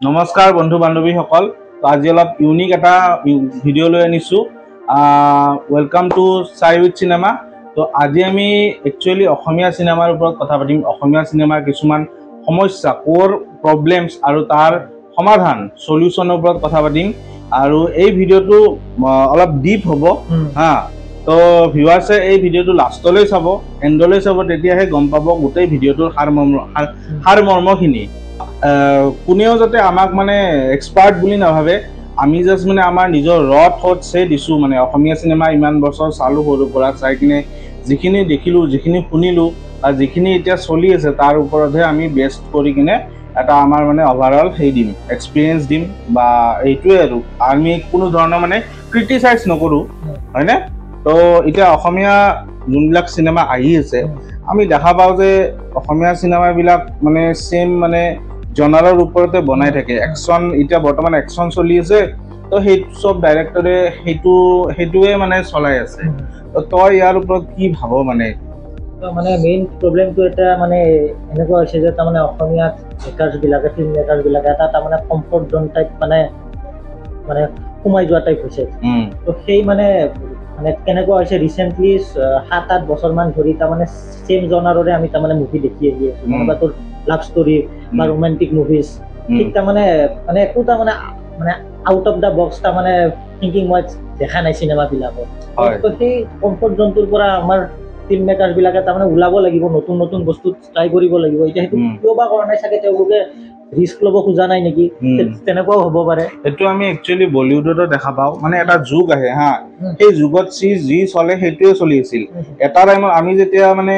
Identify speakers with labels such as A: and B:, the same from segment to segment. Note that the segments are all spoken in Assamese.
A: নমস্কাৰ বন্ধু বান্ধৱীসকল। তো আজি অলপ ইউনিক এটা ভিডিঅ' লৈ আনিছোঁ। ৱেলকাম টু চাই উইথ চিনেমা। তো আজি আমি একচুৱেলি অসমীয়া চিনেমাৰ ওপৰত কথা পাতিম। অসমীয়া চিনেমাৰ কিছুমান সমস্যা, ক'ৰ প্ৰব্লেমছ আৰু তাৰ সমাধান চলিউশ্যনৰ ওপৰত কথা পাতিম। আৰু এই ভিডিঅ'টো অলপ ডিপ হ'ব হা। তো ভিউৱাৰ্ছে এই ভিডিঅ'টো লাষ্টলৈ চাব, এণ্ডলৈ চাব, তেতিয়াহে গম পাব গোটেই ভিডিঅ'টোৰ সাৰমৰ্মখিনি। কোনেও যাতে আমাক মানে এক্সপাৰ্ট বুলি নাভাবে, আমি জাষ্ট মানে আমাৰ নিজৰ থটছহে দিছোঁ। মানে অসমীয়া চিনেমা ইমান বছৰ চালোঁ, সৰুৰ পৰা চাই কিনে যিখিনি দেখিলোঁ, যিখিনি শুনিলোঁ বা যিখিনি এতিয়া চলি আছে তাৰ ওপৰতহে আমি বেষ্ট কৰি কিনে এটা আমাৰ মানে অভাৰঅল দিম, এক্সপিৰিয়েঞ্চ দিম। বা এইটোৱে আৰু আমি কোনো ধৰণৰ মানে ক্ৰিটিচাইজ নকৰোঁ, হয়নে? তো এতিয়া অসমীয়া যোনবিলাক চিনেমা আহি আছে, আমি দেখা পাওঁ যে অসমীয়া চিনেমাবিলাক মানে চেম মানে জনাৰৰ ওপৰতে বনাই থাকে। একশ্যন, এতিয়া বৰ্তমান একশ্যন চলি আছে, তো সেইটো চব ডাইৰেক্টৰে সেইটোৱে মানে চলাই আছে। তো তই ইয়াৰ ওপৰত কি ভাব? মানে
B: মেইন প্ৰব্লেমটো এটা মানে এনেকুৱা হৈছে যে তাৰমানে অসমীয়া মেকাৰ্ছবিলাকে, ফিল্ম মেকাৰ্ছবিলাকে এটা তাৰমানে কমফৰ্ট জোন টাইপ মানে সোমাই যোৱা টাইপ হৈছে। তো সেই মানে কেনেকুৱা হৈছে, ৰিচেণ্টলি 7-8 বছৰমান ধৰি তাৰমানে চেম জনাৰৰে আমি তাৰমানে মুভি দেখি আহি আছোঁ। বা তোৰ লাভ ষ্টৰী বা ৰোমেণ্টিক মুভিজ, ঠিক তাৰমানে একো তাৰমানে আউট অফ দ্য বক্স তাৰমানে থিংকিং মই দেখা নাই চিনেমাবিলাকত। তো সেই কমফৰ্ট জোনটোৰ পৰা আমাৰ ফিল্ম মেকাৰ্ছবিলাকে তাৰমানে ওলাব লাগিব, নতুন নতুন বস্তু ট্ৰাই কৰিব লাগিব। এতিয়া সেইটো কিয় বা কৰা নাই, চাগে তেওঁলোকে ৰিস্ক ল'ব খোজা নাই নেকি, তেনেকুৱাও হ'ব পাৰে।
A: সেইটো আমি একচুৱেলি বলিউডতো দেখা পাওঁ। মানে এটা যুগ আহে হা, সেই যুগত যি চলে সেইটোৱে চলি আছিল। এটা টাইমত আমি যেতিয়া মানে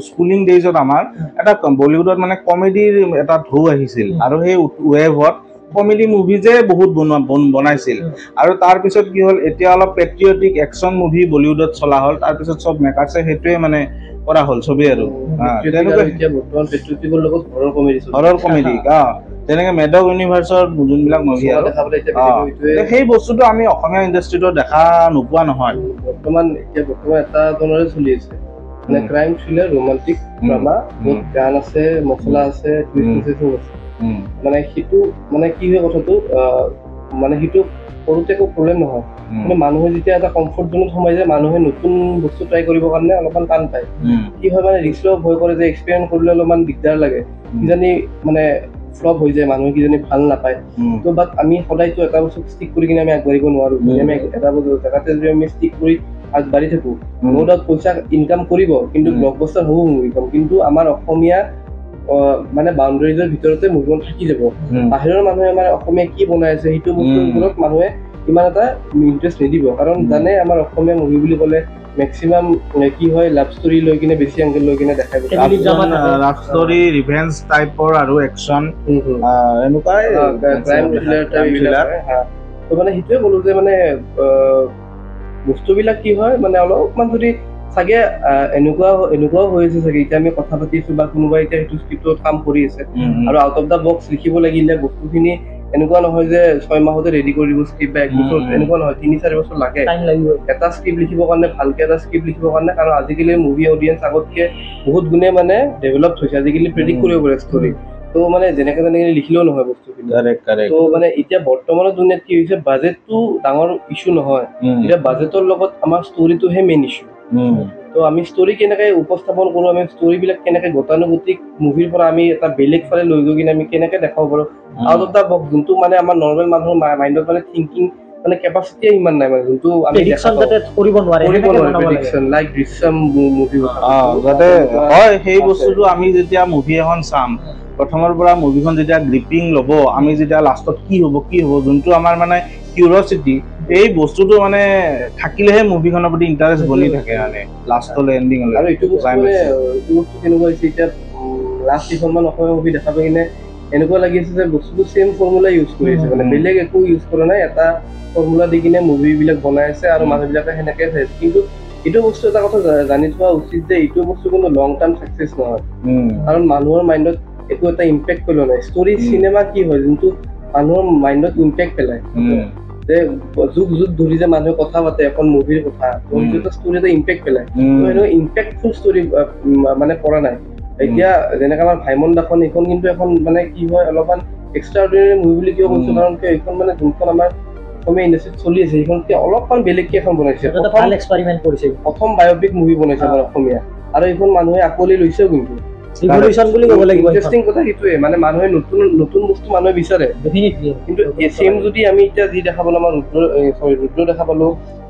A: স্কুলিং ডেইজত আমাৰ এটা বলিউডত মানে কমেডিৰ এটা ঢৌ আহিছিল, আৰু সেই ৱেভত কমেডি মুভিজে বহুত বনাইছিল। আৰু তাৰপিছত কি হ'ল, এতিয়া অলপ পেট্ৰিয়টিক একশ্যন মুভি বলিউডত চলা হ'ল। তাৰপিছত চব মেকাৰ্ছে সেইটোৱে মানে কৰা হ'ল চবেই। আৰু হৰৰ কমেডি যেনেকে মেডক ইউনিভাৰ্চৰ যোনবিলাক মুভি, সেই বস্তুটো আমি অসমীয়া ইণ্ডাষ্ট্ৰীটো দেখা নোপোৱা নহয়।
C: বৰ্তমান এটা জনৰে চলি আছে, মানে ক্ৰাইম থ্ৰিলাৰ, ৰোমান্টিক ড্ৰামা, বহুত গান আছে, মছলা আছে, টুইষ্ট আছে। মানে সেইটো মানে কি হয় কথাটো, মানে সেইটো কৰোঁতে একো প্ৰব্লেম নহয়। মানে মানুহে যেতিয়া এটা কমফৰ্ট জোনত সোমাই যায়, মানুহে নতুন বস্তু ট্ৰাই কৰিবৰ কাৰণে অলপমান টান পায়। কি হয়, মানে ৰিস্ক ল'ব ভয় কৰে যে এক্সপেৰিয়েঞ্চ কৰিলে অলপমান দিগদাৰ লাগে, কিজানি মানে ফ্লপ হৈ যায়, মানুহে কিজানি ভাল নাপায়। তো বাট আমি সদায়তো এটা বস্তু ষ্টিক কৰি কিনে আমি আগবাঢ়িব নোৱাৰোঁ। আমি এটা বস্তু জেগাতে যদি আমি ষ্টিক কৰি আগবাঢ়ি থাকোঁ, নো ডাউট পইচা ইনকাম কৰিব, কিন্তু ব্লকবাষ্টাৰ হ'ব মুভিখন, কিন্তু আমাৰ অসমীয়া মানে বাউণ্ডাৰীজৰ ভিতৰতে মুভিখন থাকি যাব। বাহিৰৰ মানুহে আমাৰ অসমীয়া কি বনাই আছে সেইটো বস্তুৰ ওপৰত মানুহে ইমান এটা ইণ্টাৰেষ্ট নিদিব, কাৰণ জানে আমাৰ অসমীয়া মুভি বুলি ক'লে মেক্সিমাম কি হয়, লাভ ষ্টৰী লৈ কিনে বেছি এংগল লৈ কিনে দেখাই,
A: লাভ ষ্টৰী, ৰিভেঞ্জ টাইপৰ আৰু একশ্যন, এনেকুৱাই
C: ক্ৰাইম থ্ৰিলাৰ। তো মানে সেইটোৱে ক'লো যে মানে বস্তুবিলাক কি হয়, মানে অলপমান যদি চাগে এনেকুৱাও হৈ আছে চাগে, এতিয়া আমি কথা পাতিছোঁ বা কোনোবাই এতিয়া সেইটো স্ক্ৰিপ্টত কাম কৰি আছে, আৰু আউট অফ দ্য বক্স লিখিব লাগিলে বস্তুখিনি এনেকুৱা নহয় যে 6 মাহতে ৰেডি কৰি দিব স্ক্ৰিপ্ট, বা 1 বছৰ, এনেকুৱা নহয়, 3-4 বছৰ লাগে এটা স্ক্ৰিপ্ট লিখিবৰ কাৰণে, ভালকে এটা স্ক্ৰিপ্ট লিখিবৰ কাৰণে। কাৰণ আজিকালি মুভি অডিয়েঞ্চ আগতকে বহুত গুণে মানে ডেভেলপ হৈছে, আজিকালি প্ৰেডিক্ট কৰিব পাৰে ষ্টৰী। তো মানে যেনেকে লিখিলেও নহয় বস্তুখিনি। তো মানে এতিয়া বৰ্তমানৰ দুনিয়াত কি হৈছে, বাজেটটো ডাঙৰ ইছ্যু নহয়, এতিয়া বাজেটৰ লগত আমাৰ ষ্টৰীটোহে মেইন ইছ্যু। তো আমি ষ্টৰী কেনেকে উপস্থাপন কৰোঁ, আমি ষ্টৰীবিলাক কেনেকে গতানুগতিক মুভিৰ পৰা আমি এটা বেলেগ ফালে লৈ গৈ কিনে আমি কেনেকে দেখাব পাৰোঁ, আউট অফ দ্য বক্স, যোনটো মানে আমাৰ নৰ্মেল মানুহৰ মাইণ্ডত মানে থিংকিং মানে কেপাচিটিয়ে ইমান নাই, মানে যোনটো আমি
B: কৰিব নোৱাৰে
C: প্ৰেডিকশ্যন লাইক দৃশ্যম মুভি
A: যাতে হয়। সেই বস্তুটো আমি যেতিয়া মুভি এখন চাম, প্ৰথমৰ পৰা মুভিখন যেতিয়া গ্ৰিপিং ল'ব, আমি যেতিয়া লাষ্টত কি হ'ব, যোনটো আমাৰ মানে কিউৰিয়চিটি, এই বস্তুটো মানে থাকিলেহে মুভিখনৰ প্ৰতি ইণ্টাৰেষ্ট বনি থাকে, মানে লাষ্টলৈ এণ্ডিঙলৈ।
C: আৰু এইটো বস্তু কেনেকুৱা হৈছে, এতিয়া লাষ্ট কেইখনমান অসমীয়া মুভি দেখা পাই কিনে এনেকুৱা লাগি আছে যে বস্তুটো চেম ফৰ্মুলা ইউজ কৰি আছে, মানে বেলেগ একো ইউজ কৰা নাই, এটা ফৰ্মুলা দি কিনে মুভিবিলাক বনাই আছে আৰু মানুহবিলাকে সেনেকে চাইছে। কিন্তু এইটো বস্তু এটা কথা জানি থোৱা উচিত যে এইটো বস্তু কোনো লং টাৰ্ম ছাকচেছ নহয়, কাৰণ মানুহৰ মাইণ্ডত একো এটা ইম্পেক্ট পেলোৱা নাই। ষ্টৰী চিনেমা কি হয়, যোনটো মানুহৰ মাইণ্ডত ইম্পেক্ট পেলায়, যে যুগ ধৰি যে মানুহে কথা পাতে এখন মুভিৰ কথা, ষ্টৰী এটা ইম্পেক্ট পেলায়। তো ইম্পেক্টফুল ষ্টৰী মানে পৰা নাই। এতিয়া যেনেকে আমাৰ ভাইমন দাখন, এইখন কিন্তু এখন মানে কি হয়, অলপমান এক্সট্ৰাঅৰ্ডিনাৰী মুভি বুলি কিয় কৈছো কাৰণ এইখন মানে যোনখন আমাৰ অসমীয়া ইণ্ডাষ্ট্ৰীত চলি আছে সেইখনকে অলপমান বেলেগকে এখন বনাইছে
B: এটা ভাল এক্সপেৰিমেণ্ট কৰিছে
C: প্ৰথম বায়োপিক মুভি বনাইছে আমাৰ অসমীয়া আৰু এইখন মানুহে আকোৱালি লৈছেও কিন্তু
B: ৰিভলিউচন বুলি ক'ব লাগিব
C: ইণ্টাৰেষ্টিং কথা সেইটোৱে মানে মানুহে নতুন বস্তু মানুহে বিচাৰে
B: ডেফিনেটলি
C: কিন্তু চেম যদি আমি এতিয়া যি দেখা পালো আমাৰ ৰুদ্ৰ দেখা পালো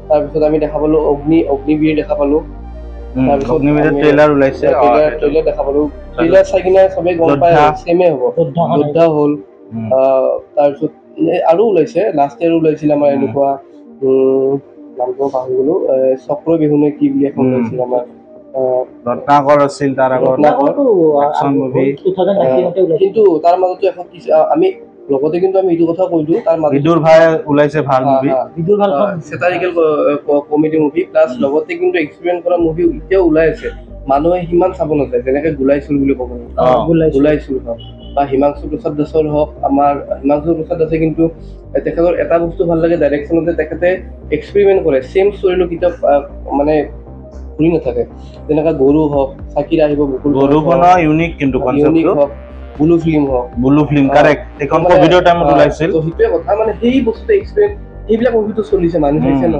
C: তাৰপিছত আমি দেখা পালো অগ্নিবীৰ দেখা পালো
A: অগ্নিবীৰৰ ট্ৰেইলাৰ ওলাইছে
C: ট্ৰেইলাৰ দেখা পালো ট্ৰেইলাৰ চাই কিনে চবেই গম পায় চেমে হ'ব যোদ্ধা হ'ল তাৰপিছত আৰু ওলাইছে লাষ্ট ইয়াৰ ওলাইছিল আমাৰ এনেকুৱা নামটো পাহৰি গলো চক্ৰ বিহুনে কি বুলি এখন ওলাইছিল আমাৰ
A: ৰত্নাকৰ আছিল তাৰ আগত একচন মুভি
C: কিন্তু তাৰ মাজতো এখন আমি লগতে কিন্তু আমি এইটো কথা কৈছো তাৰ মাজত
A: বিদুৰ ভাই ওলাইছে ভাল মুভি
B: বিদুৰ ভাল
C: চেটাৰিকেল কমেডি মুভি প্লাছ লগতে কিন্তু এক্সপেৰিমেণ্ট কৰা মুভি এতিয়াও ওলাই আছে মানুহে সিমান চাব নাযায় যেনেকে গোলাইচুল বুলি ক'ব গোলাইচুল হওক বা হিমাংশু প্ৰসাদ দাসৰ হওক আমাৰ হিমাংশু প্ৰসাদ দাসে কিন্তু তেখেতৰ এটা বস্তু ভাল লাগে ডাইৰেকশ্যনতে তেখেতে এক্সপেৰিমেণ্ট কৰে চেম ষ্টৰিলৈ কিতাপ মানে ঘূৰি নাথাকে যেনেকা গৰু হওক চাকিৰা আহিব
A: গৰুখনৰ ইউনিক কিন্তু কনচেপ্টটো
C: ব্লু ফিল্ম হওক
A: ব্লু ফিল্ম কাৰেক্ট এখন কোভিডৰ টাইমত ওলাইছিল
C: তো সেইটোৱে কথা মানে সেই বস্তুটো এক্সপেৰিয়েন্স এইবিলাক মুভিটো চলিছে মানুহ চাইছে ন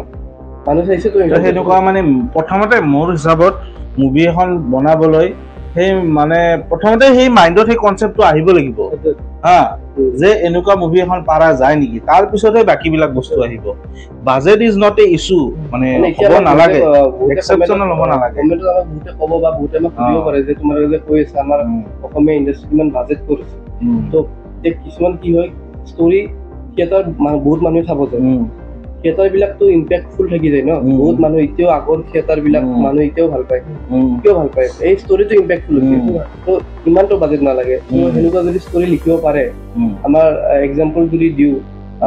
C: মানুহ চাইছে তো
A: সেনেকুৱা মানে প্ৰথমতে মোৰ হিচাপত মুভি এখন বনাবলৈ সেই মানে প্ৰথমতে সেই মাইণ্ডত সেই কনচেপ্টটো আহিব লাগিব হা যে এনেকুৱা মুভি এখন পাৰা যায় নেকি তাৰ পিছতে বাকীবিলাক বস্তু আহিব budget is not a issue মানে হ'ব নালাগে এক্সেপচনেল হ'ব নালাগে
C: কমেণ্টত আমাক বহুতে ক'ব বা বহুতে আমাক সুধিব পাৰে যে তোমালোকে যে কৈ আছে আমাৰ অসমীয়া ইণ্ডাষ্ট্ৰী কিমান বাজেট কৰিছে তো কিছুমান কি হয় ষ্টৰি থিয়েটাৰ বহুত মানুহে চাব যায় থিয়েটাৰবিলাকতো ইম্পেক্টফুল থাকি যায় ন বহুত মানুহ এতিয়াও আগৰ থিয়েটাৰবিলাক মানুহ এতিয়াও ভাল পায় কিয় ভাল পায় এই ষ্টৰিটো ইম্পেক্টফুল হৈছে তো ইমানটো বাজেট নালাগে সেনেকুৱা যদি ষ্টৰি লিখিব পাৰে আমাৰ এক্সাম্পল যদি দিওঁ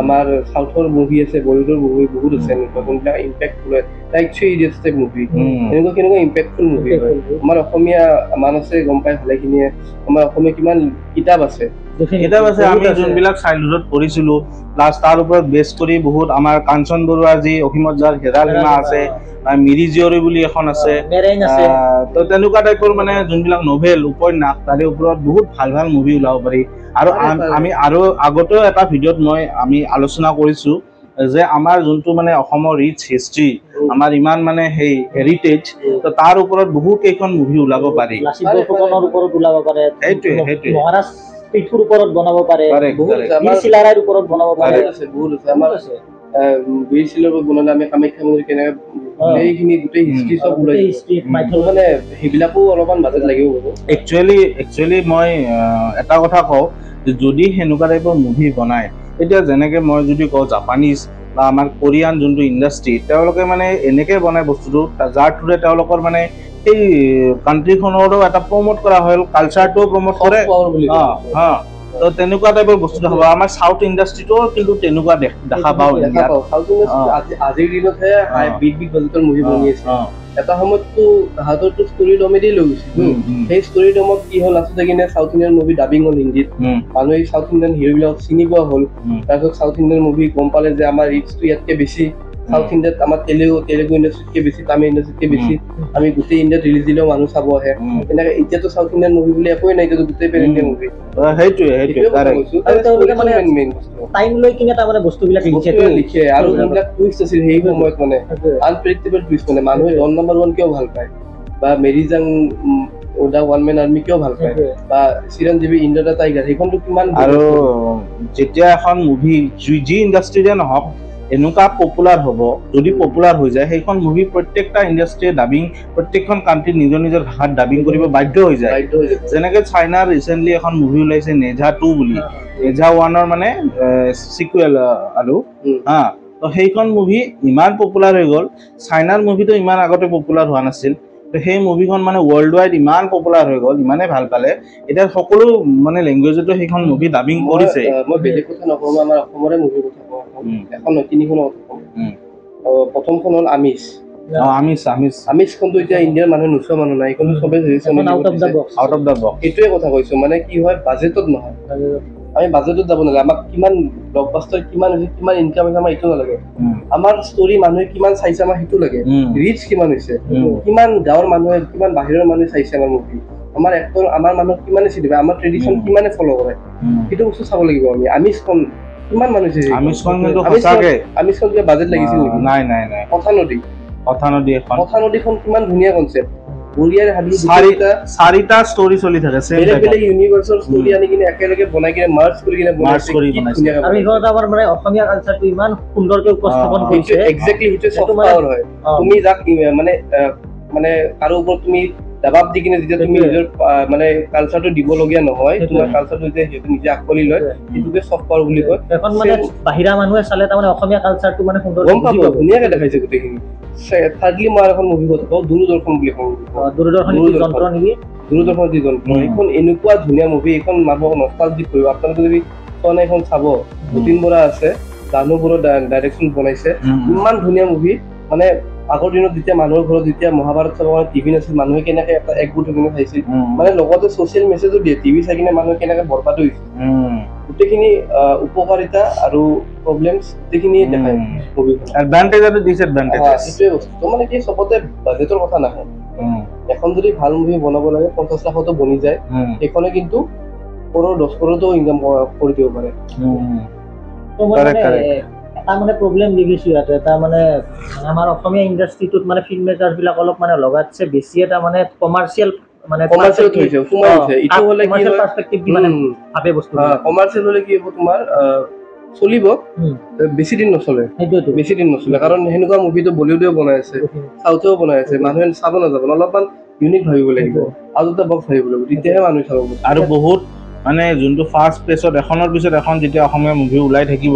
C: আমাৰ সাউথৰ মুভি আছে বলিউডৰ মুভি বহুত আছে এনেকুৱা যোনবিলাক ইম্পেক্টফুল হয় লাইক 3 ইডিয়টছ টাইপ মুভি কেনেকুৱা ইম্পেক্টফুল মুভি হয় আমাৰ অসমীয়া মান আছে গম পাই ভালেখিনিয়ে আমাৰ অসমীয়া কিমান কিতাপ আছে
A: আমি যোনবিলাক চাইল্ডহুডত পঢ়িছিলো প্লাছ তাৰ ওপৰত বেছ কৰি বহুত আমাৰ কাঞ্চন বৰুৱাৰ যি অসীমত যাৰ হেৰাল সীমা আছে মিৰি জীয়ৰী বুলি এখন আছে তো তেনেকুৱা টাইপৰ মানে যোনবিলাক নভেল উপন্যাস তাৰে ওপৰত বহুত ভাল ভাল মুভি ওলাব পাৰি আৰু আমি আৰু আগতেও এটা ভিডিঅ'ত আমি আলোচনা কৰিছো যে আমাৰ যোনটো মানে অসমৰ ৰিচ হিষ্ট্ৰী আমাৰ ইমান মানে সেই হেৰিটেজ তো তাৰ ওপৰত বহু কেইখন মুভি ওলাব পাৰি সেইটোৱে
B: পিঠুৰ ওপৰত বনাব পাৰে বীৰ চিলাৰাৰ ওপৰত বনাব পাৰে
C: বহুত আছে আমাৰ বীৰ চিলাৰ ওপৰত বনালে আমি কামাখ্যা মন্দিৰ কেনেকৈ এইখিনি গোটেই হিষ্ট্ৰী চব ওলাইছে মানে সেইবিলাকো অলপমান বাজেট লাগিব
A: একচুৱেলি মই এটা কথা কওঁ যে যদি সেনেকুৱা টাইপৰ মুভি বনায় এতিয়া যেনেকৈ মই যদি কওঁ জাপানিজ বা আমাৰ কোৰিয়ান যোনটো ইণ্ডাষ্ট্ৰী তেওঁলোকে মানে এনেকৈ বনায় বস্তুটো যাৰ থ্ৰুৰে তেওঁলোকৰ মানে এই কাণ্ট্ৰিখনৰো এটা প্ৰমোট কৰা হ'ল কালচাৰটোও প্ৰমোট কৰে তো তেনেকুৱা টাইপৰ বস্তু দেখা পাওঁ আমাৰ চাউথ ইণ্ডাষ্ট্ৰীটো কিন্তু তেনেকুৱা দেখা পাওঁ
C: আজিৰ দিনতহে বিগ বাজেটৰ মুভি বনি আছে এটা সময়ততো তাহাঁতৰতো ষ্টৰি ডমেদি লৈ গৈছিল সেই ষ্টৰি ডমত কি হ'ল আচলতে কিনে চাউথ ইণ্ডিয়ান মুভি ডাবিং হ'ল হিন্দীত মানুহে চাউথ ইণ্ডিয়ান হিৰোবিলাকক চিনি পোৱা হ'ল তাৰপিছত চাউথ ইণ্ডিয়ান মুভি গম পালে যে আমাৰ ৰিচটো ইয়াতকে বেছি সাউথ ইণ্ডিয়াত আমাৰ তেলেগু ইণ্ডাষ্ট্ৰীতকৈ বেছি তামিল ইণ্ডাষ্ট্ৰীতকৈ বেছি আমি গোটেই ইণ্ডিয়াত ৰিলিজ দিলেও মানুহ চাব আহে তেনেকৈ এতিয়াতো চাউথ ইণ্ডিয়ান মুভি বুলি একোৱেই নাই এতিয়াতো গোটেই পেন ইণ্ডিয়ান মুভি লিখে আৰু যোনবিলাক টুইষ্ট আছিল সেই সময়ত মানে আনপ্ৰেডিক্টেবল টুইষ্ট মানে মানুহে ডন নাম্বাৰ 1 কিয় ভাল পায় বা মেৰি জাং ওদা ওৱান মেন আৰ্মি কিয় ভাল পায় বা চিৰঞ্জীৱী ইন্দ্ৰ দা টাইগাৰ সেইখনটো কিমান
A: আৰু যেতিয়া এখন মুভি যি ইণ্ডাষ্ট্ৰীৰে নহওক এনেকুৱা পপুলাৰ হ'ব যদি পপুলাৰ হৈ যায় সেইখন মুভি প্ৰত্যেকটা ইণ্ডাষ্ট্ৰীয়ে ডাবিং প্ৰত্যেকখন কাণ্ট্ৰিত নিজৰ নিজৰ ভাষাত ডাবিং কৰিব বাধ্য হৈ যায় যেনেকৈ চাইনাৰ ৰিচেণ্টলি এখন মুভি ওলাইছে নেঝা 2 বুলি নেঝা 1ৰ মানে চিকুৱেল আৰু তো সেইখন মুভি ইমান পপুলাৰ হৈ গ'ল চাইনাৰ মুভিটো ইমান আগতে পপুলাৰ হোৱা নাছিল তো সেই মুভিখন মানে ৱৰ্ল্ড ৱাইড ইমান পপুলাৰ হৈ গ'ল ইমানে ভাল পালে এতিয়া সকলো মানে লেংগুৱেজতো সেইখন মুভি ডাবিং কৰিছে
C: মই বেলেগ কথা নকওঁ আমাৰ অসমৰে মুভি কথা কওঁ এখন তিনিখন প্ৰথমখন হ'ল আমিছখনতো এতিয়া ইণ্ডিয়াৰ মানুহে নোচোৱা মানুহ নাই এইখনতো চবেই আউট অফ দা বক্স এইটোৱে কথা কৈছো মানে কি হয় বাজেটত নহয় আমি বাজেটত যাব নালাগে আমাক কিমান ব্লকবাষ্টাৰ কিমান হৈছে কিমান ইনকাম হৈছে আমাৰ এইটো নালাগে আমাৰ ষ্টৰি মানুহে কিমান চাইছে আমাৰ সেইটো লাগে ৰিচ কিমান হৈছে কিমান গাঁৱৰ মানুহে কিমান বাহিৰৰ মানুহে চাইছে আমাৰ মুভি আমাৰ এক্টৰ আমাৰ মানুহ কিমানে চিনি পায়, আমাৰ ট্ৰেডিশ্যন কিমানে ফ'ল' কৰে, সেইটো বস্তু চাব লাগিব আমি। আমিষ খান কিমান মানুহ চাইছে,
A: আমিষ খান কিন্তু সঁচাকে
C: আমিষ খান কিবা বাজেট লাগিছিল নেকি?
A: নাই
C: কথা নদী এখন কিমান ধুনীয়া কনচেপ্ট, বঢ়িয়াৰে হাবিলি
A: চাৰিটা ষ্টৰী চলি থাকে,
C: বেলেগ বেলেগ ইউনিভাৰ্চৰ ষ্টৰী আনি কিনে একেলগে বনাই কিনে মাৰ্জ কৰি কিনে বনাইছে।
B: আৰু এইখনত আমাৰ মানে অসমীয়া কালচাৰটো ইমান সুন্দৰকৈ উপস্থাপন কৰিছে।
C: এক্সেক্টলি সেইটো চফ্ট পাৱাৰ হয়। তুমি যাক মানে কাৰো ওপৰত তুমি দবাব দি কিনে যেতিয়া তুমি নিজৰ মানে কালচাৰটো দিবলগীয়া নহয়, তোমাৰ কালচাৰটো যেতিয়া সিহঁতে নিজে আকোৱালি লয়, সেইটোকে চফ্ট পাৱাৰ বুলি কয়।
B: এখন মানে বাহিৰা মানুহে চালে তাৰমানে অসমীয়া কালচাৰটো মানে সুন্দৰ
C: গম পাব, ধুনীয়াকে দেখাইছে গোটেইখিনি। থাৰ্ডলি মই এখন মুভি কথা কওঁ, দূৰদৰ্শন বুলি কওঁ।
B: দূৰদৰ্শন যন্ত্ৰ নেকি?
C: দূৰদৰ্শন যি যন্ত্ৰ, এইখন এনেকুৱা ধুনীয়া মুভি, এইখন মানুহক নষ্টালজিক কৰিব। আপোনালোকে যদি চোৱা নাই এইখন চাব। যতীন বৰা আছে, জাহ্নু বৰুৱা ডাইৰেকশ্যন বনাইছে, ইমান ধুনীয়া মুভি। মানে আগৰ দিনত যেতিয়া মানুহৰ ঘৰত যেতিয়া মহাভাৰত চাব কাৰণে টিভি নাছিল, মানুহে কেনেকে এটা একগোট হৈ কিনে চাইছিল, মানে লগতে ছচিয়েল মেছেজো দিয়ে। টিভি চাই কিনে মানুহে কেনেকে বৰবাদ হৈছিল, গোটেইখিনি উপকাৰিতা আৰু প্ৰব্লেমছ গোটেইখিনি দেখায় মুভিখন।
A: এডভান্টেজ আৰু ডিসএডভান্টেজ,
C: সেইটোৱে বস্তু। মানে কি চবতে বাজেটৰ কথা নাহে। এখন যদি ভাল মুভি বনাব লাগে 50 লাখতো বনি যায়, সেইখনে কিন্তু 10 কৰোৰতো ইনকাম কৰি দিব পাৰে।
B: এটা মানে প্ৰব্লেম দেখিছো ইয়াতে, এটা মানে আমাৰ অসমীয়া ইণ্ডাষ্ট্ৰিটোত মানে ফিল্ম মেকাৰ বিলাক অলপ মানে লগাতছে বেছি এটা মানে কমাৰ্চিয়েল মানে
C: কমাৰ্চিয়েল হলে কি হ'ব, তোমাৰ চলিব, বেছি দিন নচলে। কাৰণ সেনেকুৱা মুভিটো বলিউডেও বনাই আছে, চাউথেও বনাই আছে, মানুহে চাব নাযাব। অলপমান ইউনিক ভাবিব লাগিব, আৰু এটা বক্স ভাবিব লাগিব, তেতিয়াহে মানুহে চাব।
A: আৰু বহুত মানে যোনটো ফাৰ্ষ্ট পেজত এখনৰ পিছত এখন যেতিয়া অসমীয়া মুভি ওলাই থাকিব,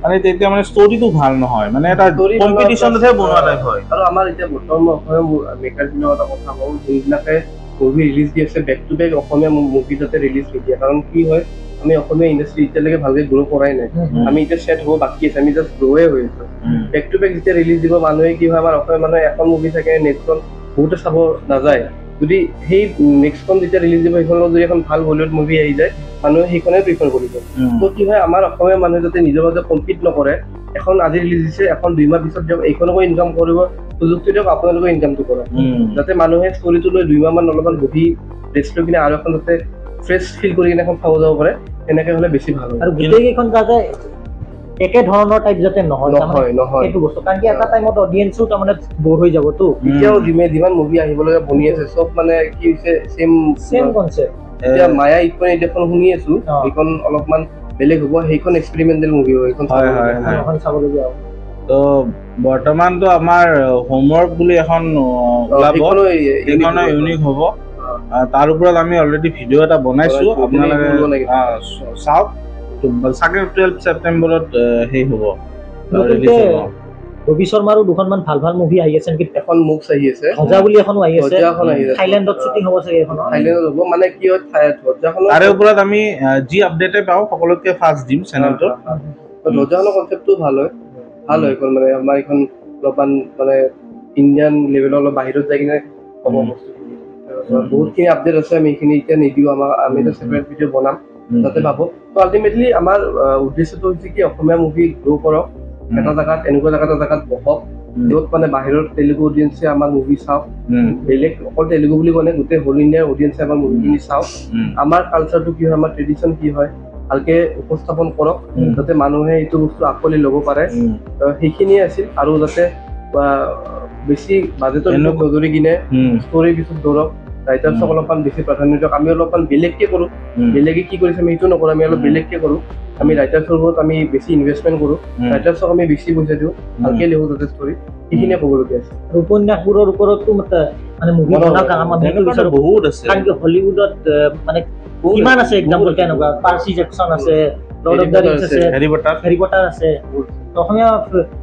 A: মানে তেতিয়া মানে ষ্টৰিটো ভাল নহয়, মানে এটা কম্পিটিশ্যনতহে বনোৱা টাইপ হয়।
C: আৰু আমাৰ এতিয়া বৰ্তমান অসমীয়া মেকাৰবিলাকৰ এটা কথা কওঁ, যোনবিলাকে মুভি ৰিলিজ দি আছে, back to back Assamese movie যাতে ৰিলিজ নিদিয়ে। কাৰণ কি হয়, আমি অসমীয়া ইণ্ডাষ্ট্ৰি এতিয়ালৈকে ভালকে গ্ৰ' কৰাই নাই। আমি এতিয়া ছেট হ'ব বাকী আছে, আমি জাষ্ট গ্ৰ'য়ে হৈ আছো। বেক টু বেক যেতিয়া ৰিলিজ দিব, মানুহে কি হয়, আমাৰ অসমীয়া মানুহে এখন মুভি থাকে, নেক্সটখন বহুতে চাব নাযায়। যদি সেই নেক্সটখন যেতিয়া ৰিলিজ দিব, সেইখনৰ যদি এখন ভাল বলিউড মুভি আহি যায়, মানুহে সেইখনে প্ৰিফাৰ কৰিব। তো কি হয়, আমাৰ অসমীয়া মানুহে যাতে নিজৰ মাজত কম্পিট নকৰে, এখন আজি ৰিলিজ দিছে, এখন 2 মাহ পিছত যাওক, এইখনকো ইনকাম কৰিব, সুযোগটো দিয়ক, আপোনালোকে ইনকামটো কৰক। যাতে মানুহে ষ্টৰিটো লৈ 2 মাহ মান অলপমান বহি ৰেষ্ট লৈ কিনে আৰু এখন যাতে ফ্ৰেছ ফিল কৰি কিনে এখন চাব যাব পাৰে, তেনেকে হ'লে বেছি ভাল হয়।
B: আৰু গোটেইকেইখন যাতে একে ধৰণৰ টাইপ যাতে নহয় সেইটো বস্তু, কাৰণ কি এটা টাইমত অডিয়েন্সো তাৰমানে বৰ হৈ যাবতো।
C: এতিয়াও যিমান মুভি আহিব লগা বনি আছে, চব মানে কি হৈছে, চেম
B: কনচেপ্ট।
C: এতিয়া মায়া ইখন এখন শুনি আছো, সেইখন অলপমান বেলেগ হ'ব, সেইখন এক্সপেৰিমেণ্টেল মুভি হয়, সেইখন
B: চাবলগীয়া হ'ব।
A: তো বৰ্তমানতো আমাৰ হোমৱৰ্ক বুলি এখন ওলাব, সেইখনো ইউনিক হ'ব। তাৰ ওপৰত আমি অলৰেডি ভিডিঅ' এটা বনাইছো, আপোনালোকে চাওক। চাগে 12 ছেপ্টেম্বৰত সেই হ'ব, ৰিলিজ হ'ব।
B: ৰবি শৰ্মাৰো দুখনমান ভাল ভাল মুভি আহি আছে নেকি?
C: এখন মুভি আহি আছে,
B: ধজ্জা বুলি এখনো আহি আছে, থাইলেণ্ডত শ্বুটিং হ'ব চাগে এখন।
C: থাইলেণ্ডত হ'ব, মানে কি হয়, ধজ্জাখনৰ
A: তাৰে ওপৰত আমি যি আপডেটে পাওঁ সকলোতকে ফাৰ্ষ্ট দিম চেনেলটোত।
C: ধজ্জাখনৰ কনচেপ্টটো ভাল হয় এইখন, মানে আমাৰ এইখন অলপমান মানে ইণ্ডিয়ান লেভেলৰ অলপ বাহিৰত যাই কিনে হ'ব বস্তুখিনি। বহুতখিনি আপডেট আছে, আমি এইখিনি এতিয়া নিদিওঁ, আমি এটা ছেপাৰেট ভিডিঅ' বনাম, তাতে পাব। তো আল্টিমেটলি আমাৰ উদ্দেশ্যটো হৈছে কি, অসমীয়া মুভি গ্ৰ' কৰক, এটা জেগাত এনেকুৱা জেগাত বহক, য'ত মানে বাহিৰৰ তেলেগু অডিয়েঞ্চে আমাৰ মুভি চাওক, বেলেগ অকল তেলেগু বুলি ক'লে গোটেই হোল ইণ্ডিয়াৰ অডিয়েঞ্চে আমাৰ মুভিখিনি চাওক। আমাৰ কালচাৰটো কি হয়, আমাৰ ট্ৰেডিশ্যন কি হয়, ভালকে উপস্থাপন কৰক, যাতে মানুহে এইটো বস্তু আকোৱালি ল'ব পাৰে। সেইখিনিয়ে আছিল। আৰু যাতে বেছি বাজেটৰ নধৰি কিনে ষ্টৰীৰ পিছত ধৰক, ৰাইটাৰ্ছক অলপমান বেছি প্ৰাধান্য দিয়ক। আমি অলপমান বেলেগকে কৰোঁ, বেলেগে কি কৰিছে আমি সেইটো নকৰোঁ, আমি অলপ বেলেগকে কৰোঁ। আমি ৰাইটাৰ্ছৰ ওপৰত আমি বেছি ইনভেষ্টমেণ্ট কৰোঁ, ৰাইটাৰ্ছক আমি বেছি পইচা দিওঁ, ভালকে লিখোঁ যাতে ষ্টৰী, সেইখিনিয়ে ক'বলগীয়া আছে।
B: উপন্যাসবোৰৰ ওপৰতো মানে মুভি বনাওক,
A: বহুত আছে।
B: কাৰণ কি হলিউডত মানে কিমান আছে এক্সাম্পল, কেনেকুৱা পাৰ্চি জেকচন আছে, লৰ্ড অফ দ্য ৰিংছ আছে, হেৰি পটাৰ আছে। অসমীয়া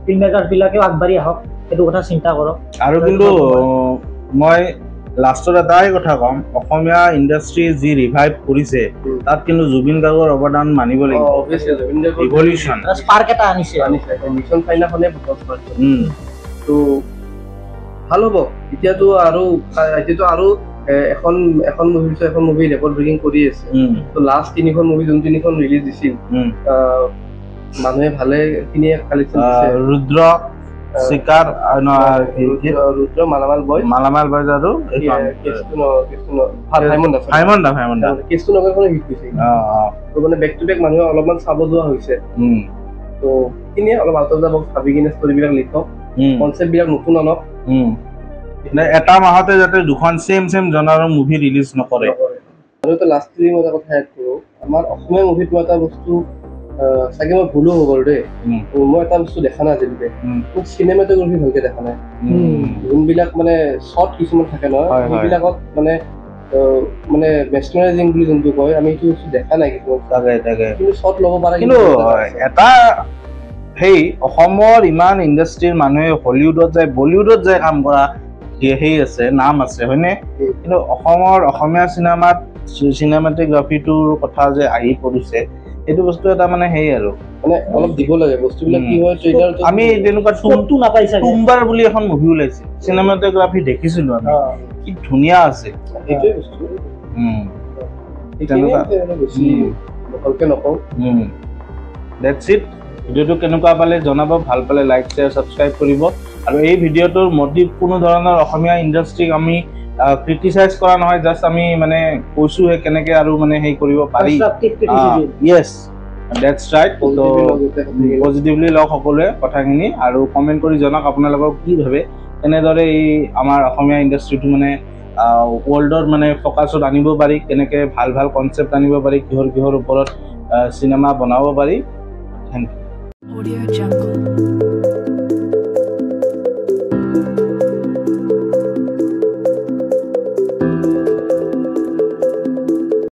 B: ফিল্ম মেকাৰ বিলাকেও আগবাঢ়ি আহক, সেইটো কথা চিন্তা কৰক।
A: আৰু কিন্তু মই লাষ্টত এটাই কথা ক'ম, অসমীয়া ইণ্ডাষ্ট্ৰী যি ৰিভাইভ কৰিছে, তাত কিন্তু জুবিন গাৰ্গৰ অৱদান মানিব লাগিব। ৰিভলিউচন
B: স্পাৰ্ক এটা আনিছে,
C: মিছন চাইনাখনে তো ভাল হ'ব। এতিয়াতো আৰু এখন মুভি ৰেকৰ্ড ব্ৰেকিং কৰি আছে। তো লাষ্ট 3খন মুভি, যোন 3খন ৰিলিজ দিছিল, মানুহে ভালে খিনিয়ে কালেকশ্যন দিছে।
A: ৰুদ্ৰ, চিকাৰ
C: ৰুদ্ৰ মালামাল বয়
A: মালামাল বয়জ আৰু
C: কেছটো নগৰখনে হিট হৈছে তো মানে বেক টু বেক মানুহে অলপমান চাব যোৱা হৈছে তো সেইখিনিয়ে অলপ আউট অফ দ্য বক্স ভাবি কিনে ষ্টৰিবিলাক লিখক কনচেপ্টবিলাক নতুন আনক
A: এটা মাহতে যাতে দুখন চেম জনাৰৰ মুভি ৰিলিজ নকৰে
C: আৰু এটা লাষ্টলি মই এটা কথা এড কৰোঁ আমাৰ অসমীয়া মুভিত মই এটা বস্তু চাগে মই ভুলো হ'ব বাৰু দেই মই এটা বস্তু দেখা নাই আজিলৈকে মোক চিনেমাটোগ্ৰাফী ভালকে দেখা নাই যোনবিলাক মানে শ্বৰ্ট কিছুমান থাকে নহয় সেইবিলাকত মানে মানে মেচনাৰাইজিং বুলি যোনটো কয় আমি সেইটো বস্তু দেখা নাই কিছুমান কিন্তু শ্বৰ্ট ল'ব পাৰে
A: কিন্তু এটা সেই অসমৰ ইমান ইণ্ডাষ্ট্ৰীৰ মানুহে হলিউডত যায় বলিউডত যায় কাম কৰা সেই আছে নাম আছে হয়নে কিন্তু অসমৰ অসমীয়া চিনেমাটোগ্ৰাফীটোৰ কথা যে আহি পৰিছে এইটো বস্তু এটা মানে সেই আৰু
C: মানে অলপ দিব লাগে বস্তুবিলাক কি হয় ট্ৰেইলাৰটো
A: আমি তেনেকুৱা
B: স্কোপটো নাপাই চাগে
A: টুম্বাৰ বুলি এখন মুভি ওলাইছে চিনেমাটোগ্ৰাফী দেখিছিলো আমি কি ধুনীয়া আছে
C: এইটোৱে বস্তু
A: তেনেকুৱা
C: বেছি ভালকে নকওঁ
A: ডেটছ ইট ভিডিঅ'টো কেনেকুৱা পালে জনাব ভাল পালে লাইক শ্বেয়াৰ ছাবস্ক্ৰাইব কৰিব আৰু এই ভিডিঅ'টোৰ মটিভ কোনো ধৰণৰ অসমীয়া ইণ্ডাষ্ট্ৰীক আমি ক্ৰিটিচাইজ কৰা নহয় জাষ্ট আমি মানে কৈছোহে কেনেকৈ আৰু মানে সেই কৰিব পাৰি য়েছ ডেটছ ৰাইট পজিটিভলি লওক সকলোৱে কথাখিনি আৰু কমেণ্ট কৰি জনাওক আপোনালোকক কি ভাবে কেনেদৰে এই আমাৰ অসমীয়া ইণ্ডাষ্ট্ৰীটো মানে ৱৰ্ল্ডৰ মানে ফ'কাছত আনিব পাৰি কেনেকৈ ভাল কনচেপ্ট আনিব পাৰি কিহৰ ওপৰত চিনেমা বনাব পাৰি থেংক ইউ।